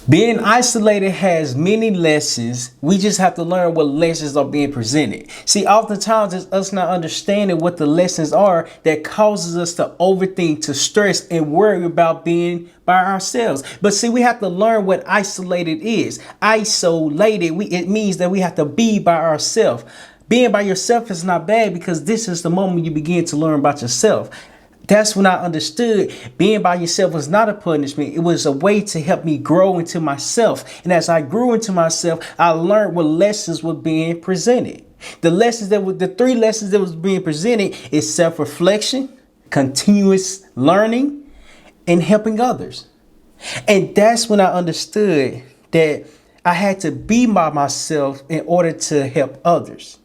Being isolated has many lessons. We just have to learn what lessons are being presented. See, oftentimes it's us not understanding what the lessons are that causes us to overthink, to stress, and worry about being by ourselves. But see, we have to learn what isolated is. Isolated, it means that we have to be by ourselves. Being by yourself is not bad because this is the moment you begin to learn about yourself. That's when I understood being by yourself was not a punishment. It was a way to help me grow into myself. And as I grew into myself, I learned what lessons were being presented. The three lessons that was being presented is self-reflection, continuous learning, and helping others. And that's when I understood that I had to be by myself in order to help others.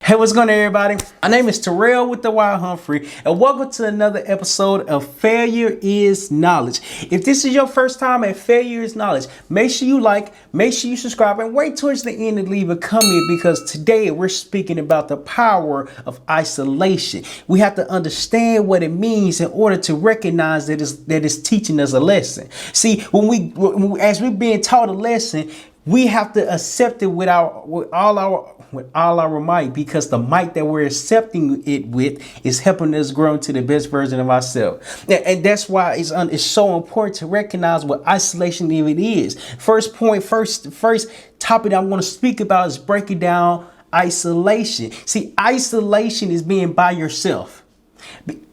Hey, what's going on, everybody? My name is Terrell with the Humphrey, and welcome to another episode of Failure is Knowledge. If this is your first time at Failure is Knowledge, make sure you like, make sure you subscribe, and wait towards the end to leave a comment because today we're speaking about the power of isolation. We have to understand what it means in order to recognize that it's teaching us a lesson. See, as we're being taught a lesson, we have to accept it with all our might, because the might that we're accepting it with is helping us grow into the best version of ourselves. And that's why it's so important to recognize what isolation even is. First topic I want to speak about is breaking down isolation. See, isolation is being by yourself.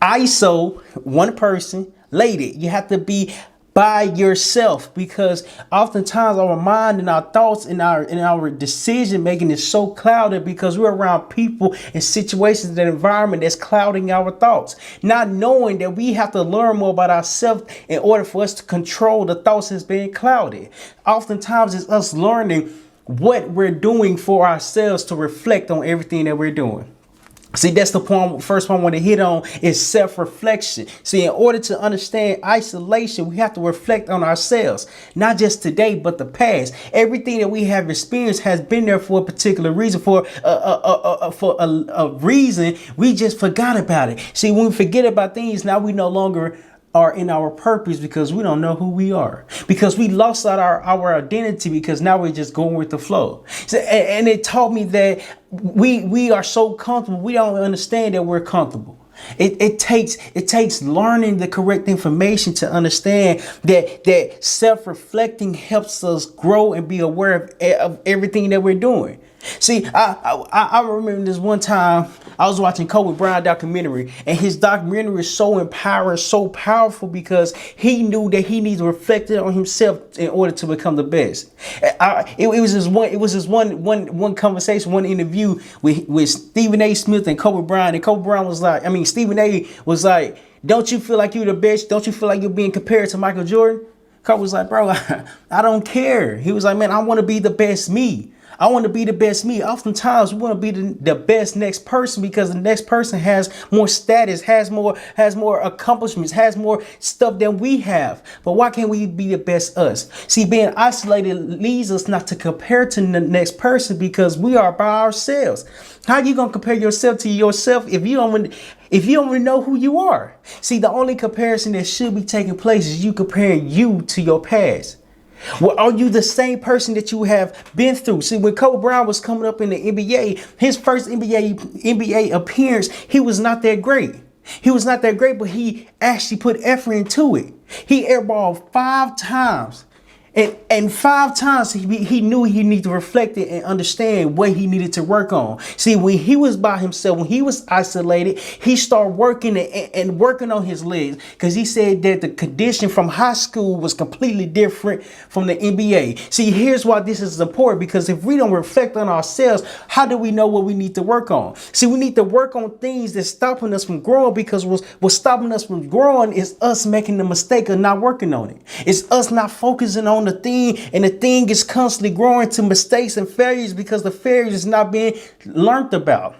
ISO, one person, lady. You have to be by yourself, because oftentimes our mind and our thoughts and our decision making is so clouded because we're around people and situations, that environment that's clouding our thoughts, not knowing that we have to learn more about ourselves in order for us to control the thoughts that's being clouded. Oftentimes it's us learning what we're doing for ourselves to reflect on everything that we're doing. See, that's the first point I want to hit on is self-reflection. See, in order to understand isolation, we have to reflect on ourselves, not just today, but the past. Everything that we have experienced has been there for a particular reason, for a reason. We just forgot about it. See, when we forget about things, now we no longer are in our purpose because we don't know who we are, because we lost out our identity, because now we're just going with the flow. So, and it taught me that we are so comfortable, we don't understand that we're comfortable. It takes learning the correct information to understand that self-reflecting helps us grow and be aware of everything that we're doing. See, I remember this one time I was watching Kobe Bryant documentary, and his documentary is so empowering, so powerful, because he knew that he needs to reflect on himself in order to become the best. It was this one conversation, one interview with Stephen A. Smith and Kobe Bryant, and Kobe Bryant was like, Stephen A. was like, "Don't you feel like you're the best? Don't you feel like you're being compared to Michael Jordan?" Kobe was like, "Bro, I don't care." He was like, "Man, I want to be the best me. I want to be the best me." Oftentimes we want to be the best next person because the next person has more status, has more accomplishments, has more stuff than we have. But why can't we be the best us? See, being isolated leads us not to compare to the next person because we are by ourselves. How are you going to compare yourself to yourself if you don't even know who you are? See, the only comparison that should be taking place is you comparing you to your past. Well, are you the same person that you have been through? See, when Kobe Bryant was coming up in the NBA, his first NBA appearance, he was not that great. He was not that great, but he actually put effort into it. He airballed 5 times. And 5 times he knew he needed to reflect it and understand what he needed to work on. See, when he was by himself, when he was isolated, he started working and working on his legs, because he said that the condition from high school was completely different from the NBA. See, here's why this is important, because if we don't reflect on ourselves, how do we know what we need to work on? See, we need to work on things that's stopping us from growing, because what's stopping us from growing is us making the mistake of not working on it. It's us not focusing on the thing, and the thing is constantly growing to mistakes and failures because the failures is not being learned about.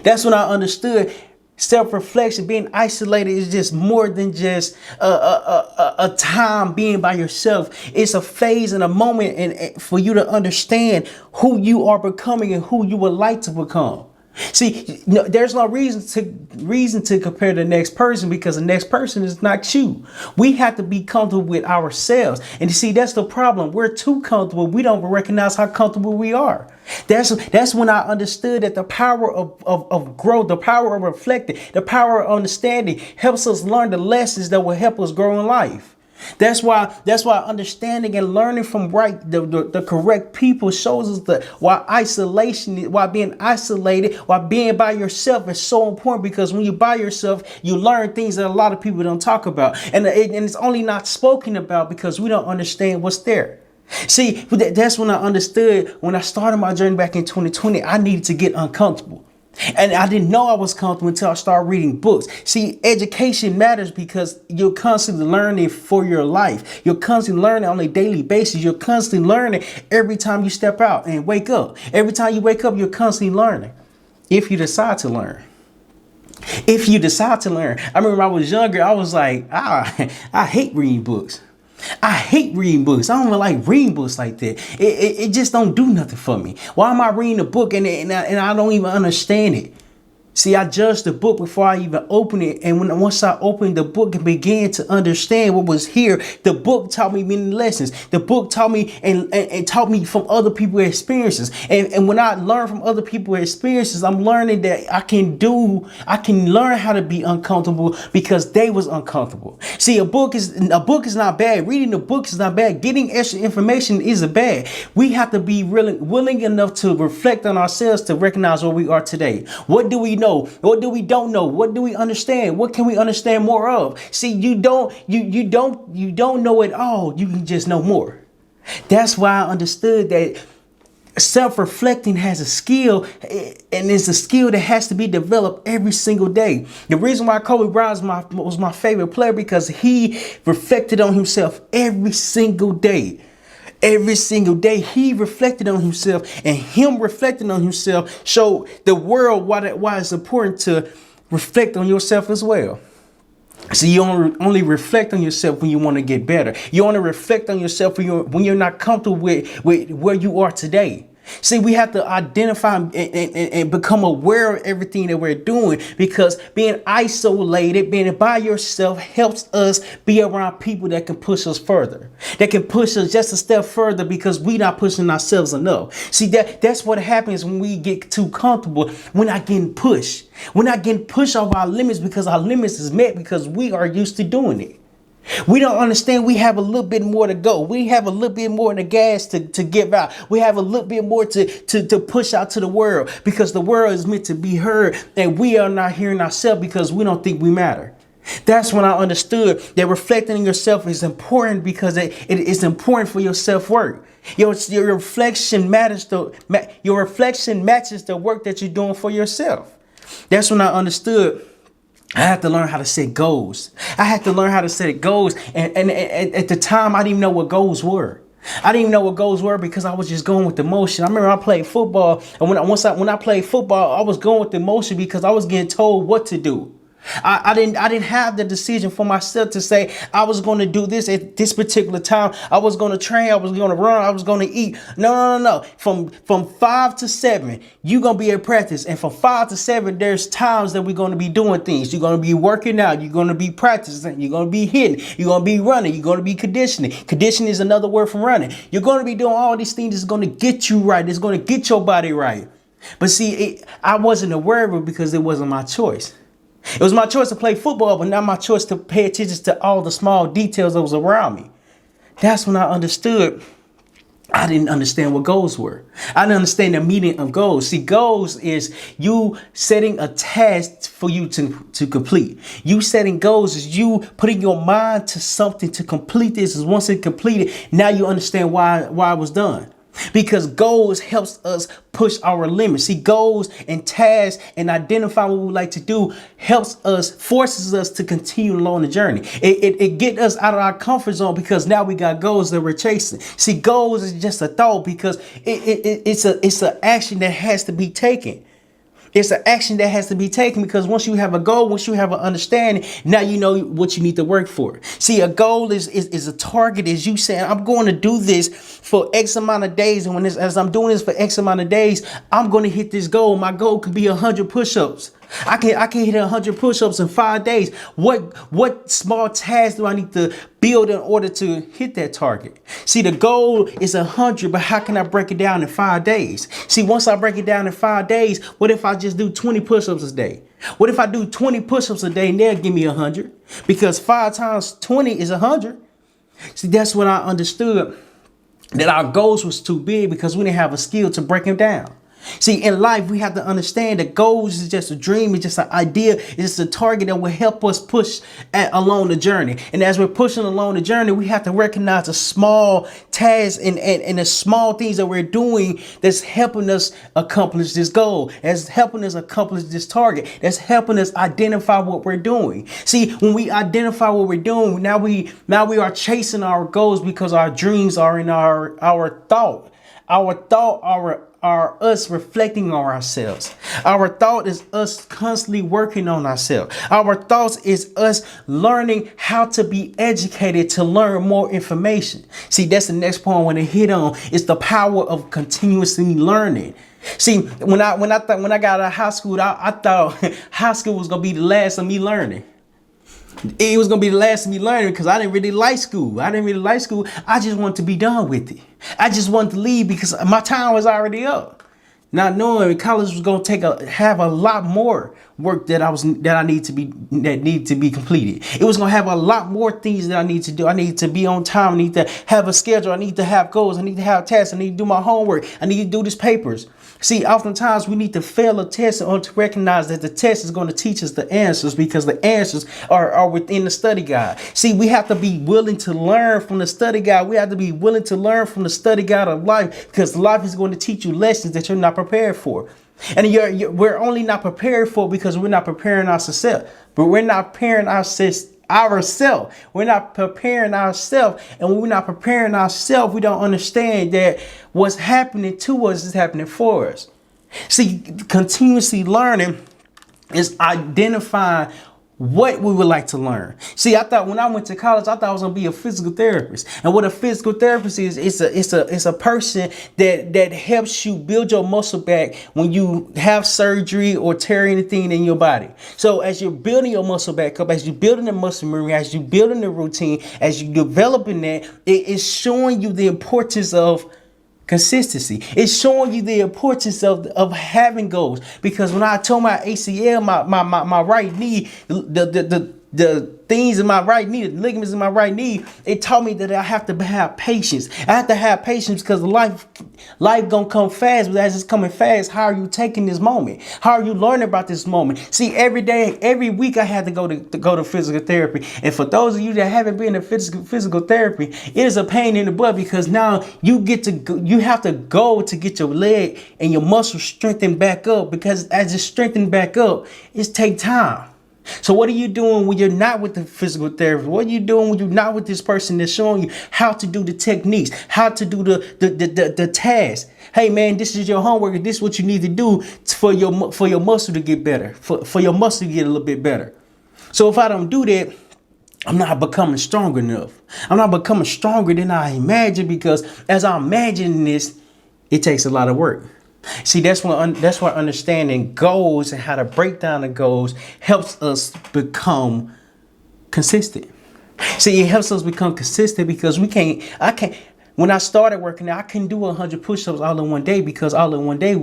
That's when I understood self-reflection, being isolated, is just more than just a time being by yourself. It's a phase and a moment, and for you to understand who you are becoming and who you would like to become. See, no, there's no reason to compare the next person, because the next person is not you. We have to be comfortable with ourselves. And you see, that's the problem. We're too comfortable. We don't recognize how comfortable we are. That's when I understood that the power of growth, the power of reflecting, the power of understanding helps us learn the lessons that will help us grow in life. That's why understanding and learning from the correct people shows us why being isolated, why being by yourself is so important, because when you're by yourself, you learn things that a lot of people don't talk about. And it's only not spoken about because we don't understand what's there. See, that's when I understood, when I started my journey back in 2020, I needed to get uncomfortable. And I didn't know I was comfortable until I started reading books. See, education matters because you're constantly learning for your life. You're constantly learning on a daily basis. You're constantly learning every time you step out and wake up. Every time you wake up, you're constantly learning. If you decide to learn. If you decide to learn. I remember when I was younger, I was like, I hate reading books. I hate reading books. I don't even like reading books like that. It just don't do nothing for me. Why am I reading a book and I don't even understand it? See, I judged the book before I even opened it. And once I opened the book and began to understand what was here, the book taught me many lessons. The book taught me and taught me from other people's experiences. And when I learn from other people's experiences, I'm learning that I can learn how to be uncomfortable because they was uncomfortable. See, a book is not bad. Reading a book is not bad. Getting extra information isn't bad. We have to be willing enough to reflect on ourselves to recognize where we are today. What do we know? What do we don't know? What do we understand? What can we understand more of? See, you don't know it all. You can just know more. That's why I understood that self-reflecting has a skill, and it's a skill that has to be developed every single day. The reason why Kobe Bryant was my favorite player, because he reflected on himself every single day. Every single day he reflected on himself, and him reflecting on himself showed the world why it's important to reflect on yourself as well. So you only reflect on yourself when you want to get better. You only reflect on yourself when you're not comfortable with where you are today. See, we have to identify and become aware of everything that we're doing, because being isolated, being by yourself, helps us be around people that can push us further, that can push us just a step further, because we're not pushing ourselves enough. See, that's what happens when we get too comfortable. We're not getting pushed. We're not getting pushed off our limits, because our limits is met because we are used to doing it. We don't understand we have a little bit more to go. We have a little bit more in the gas to give out. We have a little bit more to push out to the world, because the world is meant to be heard, and we are not hearing ourselves because we don't think we matter. That's when I understood that reflecting on yourself is important, because it is important for your self-worth. Your reflection matches the work that you're doing for yourself. That's when I understood I had to learn how to set goals. I had to learn how to set goals. And at the time, I didn't even know what goals were. I didn't even know what goals were, because I was just going with the motion. I remember I played football. And when I played football, I was going with the motion because I was getting told what to do. I didn't have the decision for myself to say I was going to do this at this particular time. I was going to train. I was going to run. I was going to eat. No. From 5 to 7, you're going to be at practice. And from 5 to 7, there's times that we're going to be doing things. You're going to be working out. You're going to be practicing. You're going to be hitting. You're going to be running. You're going to be conditioning. Conditioning is another word for running. You're going to be doing all these things that's going to get you right. It's going to get your body right. But see, I wasn't aware of it because it wasn't my choice. It was my choice to play football, but not my choice to pay attention to all the small details that was around me. That's when I understood I didn't understand what goals were. I didn't understand the meaning of goals. See, goals is you setting a task for you to complete. You setting goals is you putting your mind to something to complete this. Is once it's completed, now you understand why it was done. Because goals helps us push our limits. See, goals and tasks and identifying what we like to do forces us to continue along the journey. It gets us out of our comfort zone, because now we got goals that we're chasing. See, goals is just a thought, because it's an action that has to be taken. It's an action that has to be taken, because once you have a goal, once you have an understanding, now you know what you need to work for. See, a goal is a target. Is you saying, I'm going to do this for X amount of days, and as I'm doing this for X amount of days, I'm going to hit this goal. My goal could be 100 push-ups. I can hit 100 push-ups in 5 days. What small tasks do I need to build in order to hit that target? See, the goal is 100, but how can I break it down in 5 days? See, once I break it down in 5 days, what if I just do 20 push-ups a day? What if I do 20 push-ups a day and they'll give me 100? Because 5 times 20 is 100. See, that's when I understood that our goals was too big, because we didn't have a skill to break them down. See, in life, we have to understand that goals is just a dream. It's just an idea. It's just a target that will help us push along the journey. And as we're pushing along the journey, we have to recognize the small tasks and the small things that we're doing that's helping us accomplish this goal, that's helping us accomplish this target, that's helping us identify what we're doing. See, when we identify what we're doing, now we are chasing our goals, because our dreams are in our thought. Our thought are us reflecting on ourselves. Our thought is us constantly working on ourselves. Our thoughts is us learning how to be educated, to learn more information. See, that's the next point I want to hit on. It's the power of continuously learning. See, when I got out of high school, I thought high school was gonna be the last of me learning. It was going to be the last of me learning, because I didn't really like school. I just wanted to be done with it. I just wanted to leave because my time was already up. Not knowing college was going to have a lot more work that needed to be completed. It was going to have a lot more things that I need to do. I need to be on time. I need to have a schedule. I need to have goals. I need to have tasks. I need to do my homework. I need to do these papers. See, oftentimes we need to fail a test in order to recognize that the test is going to teach us the answers, because the answers are within the study guide. See, we have to be willing to learn from the study guide. We have to be willing to learn from the study guide of life, because life is going to teach you lessons that you're not prepared for. And we're only not prepared for because we're not preparing ourselves. But we're not preparing ourselves. We're not preparing ourselves. And when we're not preparing ourselves, we don't understand that what's happening to us is happening for us. See, continuously learning is identifying what we would like to learn. See, I thought when I went to college, I thought I was gonna be a physical therapist. And what a physical therapist is, it's a person that helps you build your muscle back when you have surgery or tear anything in your body. So as you're building your muscle back up, as you're building the muscle memory, as you're building the routine, as you're developing that, it is showing you the importance of consistency. It's showing you the importance of having goals. Because when I tore my ACL, my right knee, the things in my right knee, the ligaments in my right knee, it taught me that I have to have patience. I have to have patience, because life gonna come fast. But as it's coming fast, how are you taking this moment? How are you learning about this moment? See, every day, every week, I had to go to physical therapy. And for those of you that haven't been to physical therapy, it is a pain in the butt, because now you have to go to get your leg and your muscles strengthened back up, because as it's strengthened back up, it takes time. So what are you doing when you're not with the physical therapist? What are you doing when you're not with this person that's showing you how to do the techniques, how to do the tasks? Hey man, this is your homework. This is what you need to do for your muscle to get better, for your muscle to get a little bit better. So if I don't do that, I'm not becoming strong enough. I'm not becoming stronger than I imagine, because as I'm imagining this, it takes a lot of work. See, that's why understanding goals and how to break down the goals helps us become consistent. See, it helps us become consistent, because when I started working out, I couldn't do 100 push-ups all in one day, because all in one day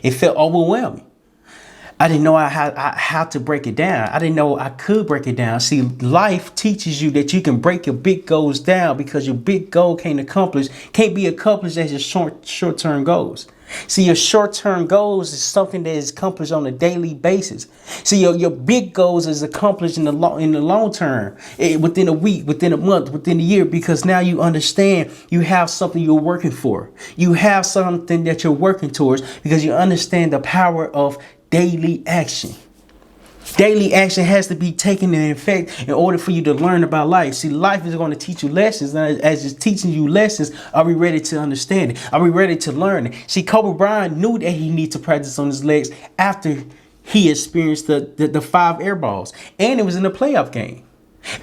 it felt overwhelming. I didn't know how to break it down. I didn't know I could break it down. See, life teaches you that you can break your big goals down, because your big goal can't be accomplished as your short-term goals. See, your short-term goals is something that is accomplished on a daily basis. See, your big goals is accomplished in the long term, within a week, within a month, within a year, because now you understand you have something you're working for. You have something that you're working towards, because you understand the power of daily action. Daily action has to be taken in effect in order for you to learn about life. See, life is going to teach you lessons. And as it's teaching you lessons, are we ready to understand it? Are we ready to learn it? See, Kobe Bryant knew that he needed to practice on his legs after he experienced the 5 air balls. And it was in a playoff game.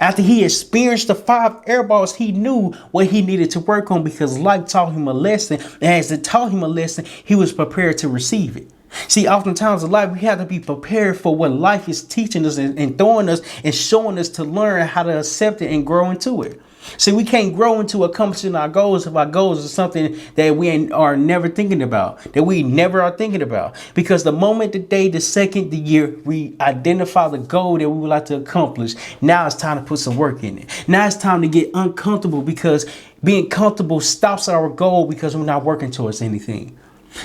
After he experienced the 5 air balls, he knew what he needed to work on because life taught him a lesson. And as it taught him a lesson, he was prepared to receive it. See, oftentimes in life, we have to be prepared for what life is teaching us and throwing us and showing us to learn how to accept it and grow into it. See, we can't grow into accomplishing our goals if our goals are something that we are never thinking about, that we never are thinking about. Because the moment, the day, the second, the year, we identify the goal that we would like to accomplish, now it's time to put some work in it. Now it's time to get uncomfortable because being comfortable stops our goal because we're not working towards anything.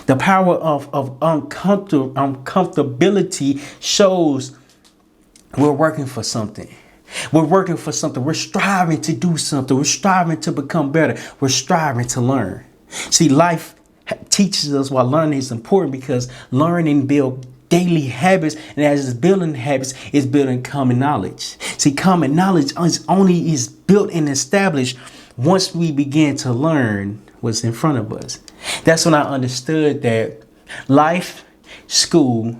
The power of uncomfortability shows we're working for something. We're working for something. We're striving to do something. We're striving to become better. We're striving to learn. See, life teaches us why learning is important because learning builds daily habits. And as it's building habits, it's building common knowledge. See, common knowledge is built and established once we begin to learn what's in front of us. That's when I understood that life, school,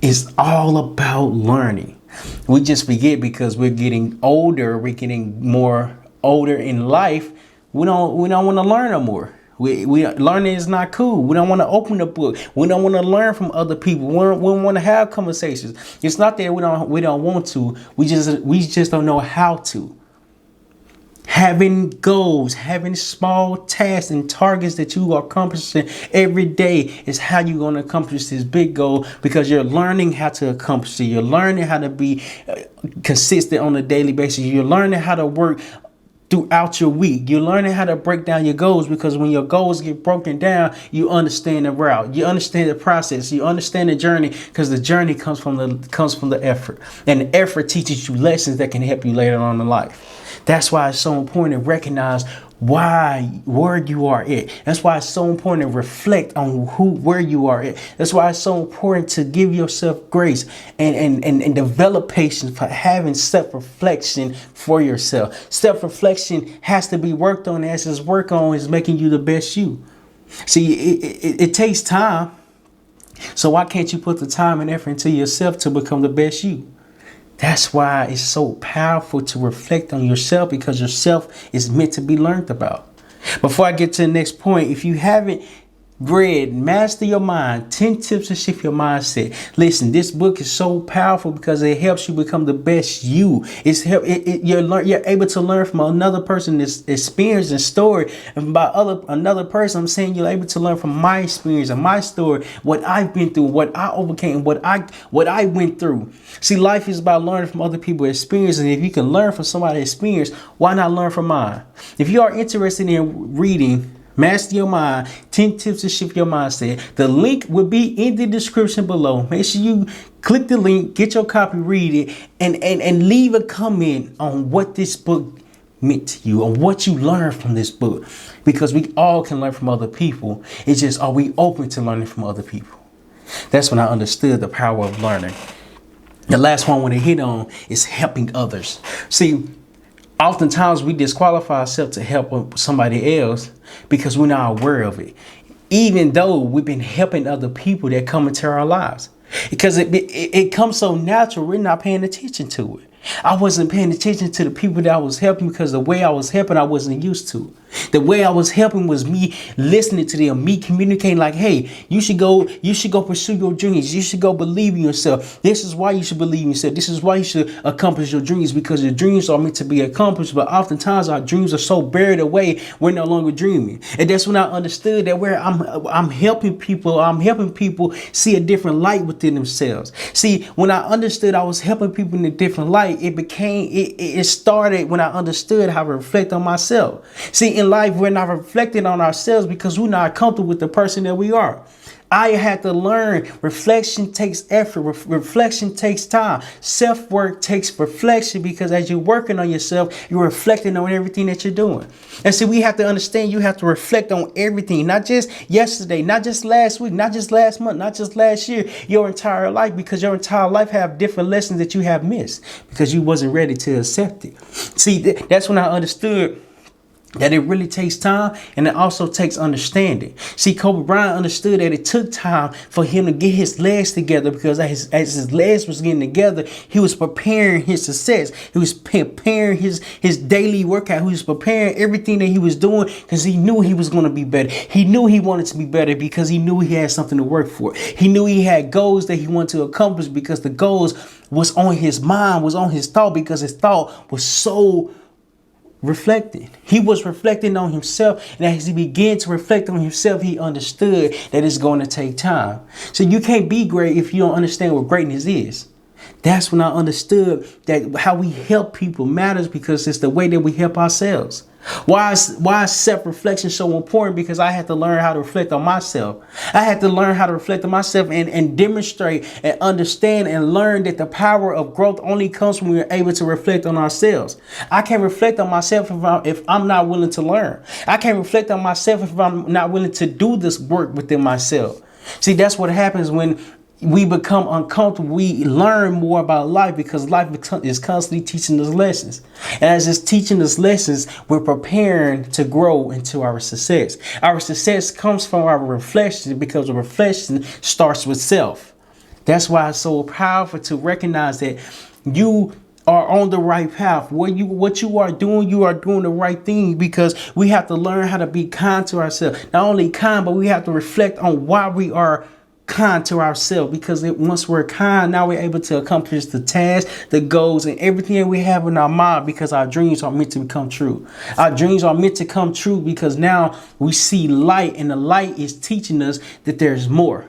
is all about learning. We just forget because we're getting older. We're getting more older in life. We don't want to learn no more. We learning is not cool. We don't want to open a book. We don't want to learn from other people. We don't want to have conversations. It's not that we don't want to. We just don't know how to. Having goals, having small tasks and targets that you are accomplishing every day is how you're going to accomplish this big goal because you're learning how to accomplish it. You're learning how to be consistent on a daily basis. You're learning how to work throughout your week. You're learning how to break down your goals because when your goals get broken down, you understand the route. You understand the process. You understand the journey because the journey comes from the effort. And the effort teaches you lessons that can help you later on in life. That's why it's so important to recognize where you are at. That's why it's so important to reflect on where you are at. That's why it's so important to give yourself grace and develop patience for having self-reflection for yourself. Self-reflection has to be worked on as it's work on is making you the best you. See, it takes time. So why can't you put the time and effort into yourself to become the best you? That's why it's so powerful to reflect on yourself because yourself is meant to be learned about. Before I get to the next point, if you haven't read Master Your Mind, 10 Tips to Shift Your Mindset. Listen, this book is so powerful because it helps you become the best you. You're able to learn from another person's experience and story. And by another person, I'm saying you're able to learn from my experience and my story, what I've been through, what I overcame, what I went through. See, life is about learning from other people's experience. And if you can learn from somebody's experience, why not learn from mine? If you are interested in reading Master Your Mind, 10 Tips to Shift Your Mindset, the link will be in the description below. Make sure you click the link, get your copy, read it, and leave a comment on what this book meant to you, on what you learned from this book. Because we all can learn from other people. It's just, are we open to learning from other people? That's when I understood the power of learning. The last one I want to hit on is helping others. See, oftentimes we disqualify ourselves to help somebody else because we're not aware of it, even though we've been helping other people that come into our lives. Because it comes so natural, we're not paying attention to it. I wasn't paying attention to the people that I was helping because the way I was helping, I wasn't used to. The way I was helping was me listening to them, me communicating like, hey, you should go pursue your dreams. You should go believe in yourself. This is why you should believe in yourself. This is why you should accomplish your dreams because your dreams are meant to be accomplished. But oftentimes our dreams are so buried away, we're no longer dreaming. And that's when I understood that where I'm helping people see a different light within themselves. See, when I understood I was helping people in a different light, it started when I understood how to reflect on myself. See, in life, we're not reflecting on ourselves because we're not comfortable with the person that we are. I had to learn reflection takes effort. Reflection takes time. Self-work takes reflection, because as you're working on yourself, you're reflecting on everything that you're doing. And see, we have to understand you have to reflect on everything, not just yesterday, not just last week, not just last month, not just last year, your entire life, because your entire life have different lessons that you have missed because you wasn't ready to accept it. See, that's when I understood that it really takes time, and it also takes understanding. See, Kobe Bryant understood that it took time for him to get his legs together, because as his legs was getting together, he was preparing his success. He was preparing his daily workout. He was preparing everything that he was doing, because he knew he was going to be better. He knew he wanted to be better because he knew he had something to work for. He knew he had goals that he wanted to accomplish, because the goals was on his mind, was on his thought, because his thought was so reflecting. He was reflecting on himself, and as he began to reflect on himself, he understood that it's going to take time. So you can't be great if you don't understand what greatness is. That's when I understood that how we help people matters, because it's the way that we help ourselves. Why is self-reflection so important? Because I had to learn how to reflect on myself. I had to learn how to reflect on myself and demonstrate and understand and learn that the power of growth only comes when we're able to reflect on ourselves. I can't reflect on myself if I'm not willing to learn. I can't reflect on myself if I'm not willing to do this work within myself. See, that's what happens when we become uncomfortable. We learn more about life, because life is constantly teaching us lessons. And as it's teaching us lessons, we're preparing to grow into our success. Our success comes from our reflection, because the reflection starts with self. That's why it's so powerful to recognize that you are on the right path. What you are doing the right thing, because we have to learn how to be kind to ourselves. Not only kind, but we have to reflect on why we are kind to ourselves, because once we're kind, now we're able to accomplish the tasks, the goals, and everything that we have in our mind, because our dreams are meant to become true. Our dreams are meant to come true because now we see light, and the light is teaching us that there's more.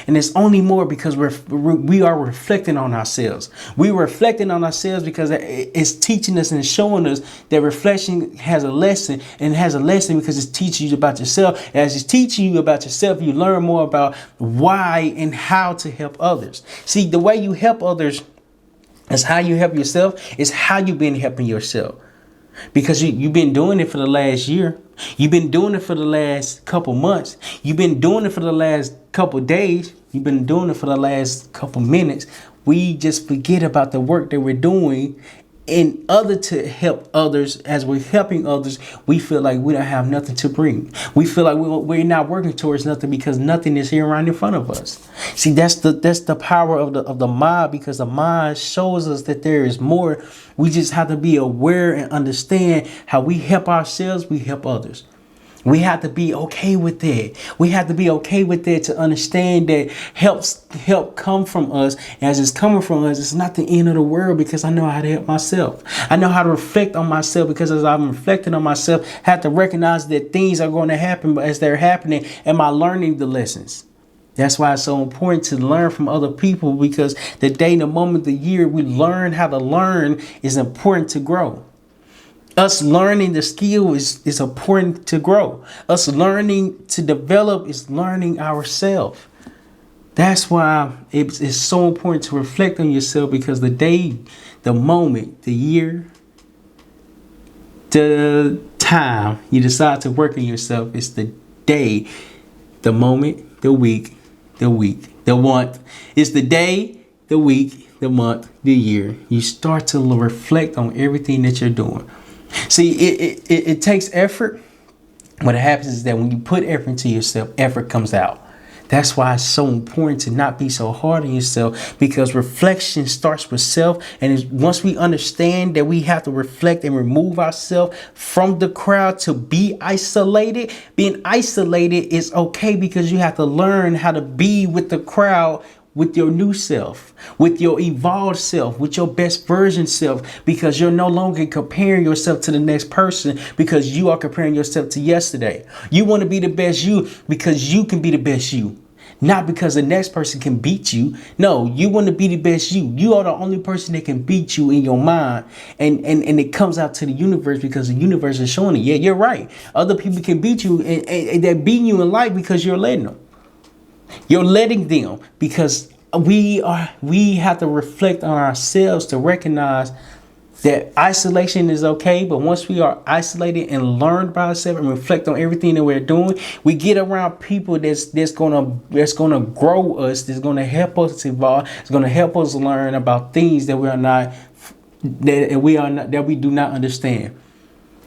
And it's only more because we are reflecting on ourselves. We're reflecting on ourselves because it's teaching us and showing us that reflection has a lesson, and it has a lesson because it's teaching you about yourself. And as it's teaching you about yourself, you learn more about why and how to help others. See, the way you help others is how you help yourself. It's how you've been helping yourself. Because you've been doing it for the last year. You've been doing it for the last couple months. You've been doing it for the last couple days. You've been doing it for the last couple minutes. We just forget about the work that we're doing in order to help others. As we're helping others, we feel like we don't have nothing to bring. We feel like we're not working towards nothing because nothing is here right in front of us. See, that's the power of the mind, because the mind shows us that there is more. We just have to be aware and understand how we help ourselves, we help others. We have to be okay with that. We have to be okay with that, to understand that help come from us. As it's coming from us, it's not the end of the world, because I know how to help myself. I know how to reflect on myself, because as I'm reflecting on myself, I have to recognize that things are going to happen, but as they're happening, am I learning the lessons? That's why it's so important to learn from other people, because the day, the moment, the year we learn how to learn is important to grow. Us learning the skill is important to grow. Us learning to develop is learning ourselves. That's why it's so important to reflect on yourself, because the day, the moment, the year, the time you decide to work on yourself, is the day, the moment, the week, the month. It's the day, the week, the month, the year. You start to reflect on everything that you're doing. See, it takes effort. What happens is that when you put effort into yourself, effort comes out. That's why it's so important to not be so hard on yourself, because reflection starts with self. And once we understand that we have to reflect and remove ourselves from the crowd to be isolated, being isolated is okay, because you have to learn how to be with the crowd, with your new self, with your evolved self, with your best version self, because you're no longer comparing yourself to the next person, because you are comparing yourself to yesterday. You want to be the best you because you can be the best you, not because the next person can beat you. No, you want to be the best you. You are the only person that can beat you in your mind. And it comes out to the universe, because the universe is showing it. Yeah, you're right. Other people can beat you, and they're beating you in life because you're letting them. You're letting them, because we have to reflect on ourselves to recognize that isolation is okay. But once we are isolated and learn about ourselves and reflect on everything that we're doing, we get around people that's gonna grow us, that's gonna help us evolve, it's gonna help us learn about things that we do not understand.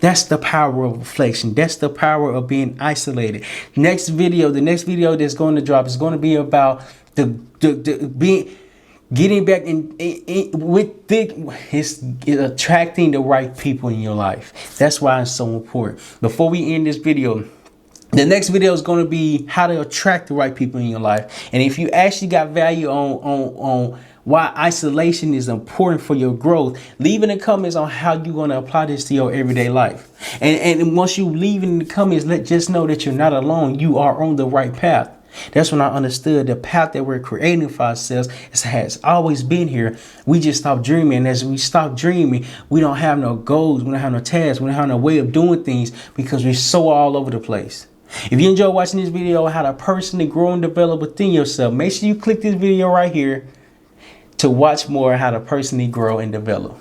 That's the power of reflection. That's the power of being isolated. The next video that's going to drop is going to be about getting back it's attracting the right people in your life. That's why it's so important. Before we end this video, the next video is going to be how to attract the right people in your life. And if you actually got value on why isolation is important for your growth, leave in the comments on how you're going to apply this to your everyday life. And once you leave in the comments, just know that you're not alone. You are on the right path. That's when I understood the path that we're creating for ourselves has always been here. We just stopped dreaming. And as we stop dreaming, we don't have no goals. We don't have no tasks. We don't have no way of doing things because we're so all over the place. If you enjoy watching this video on how to personally grow and develop within yourself, make sure you click this video right here to watch more how to personally grow and develop.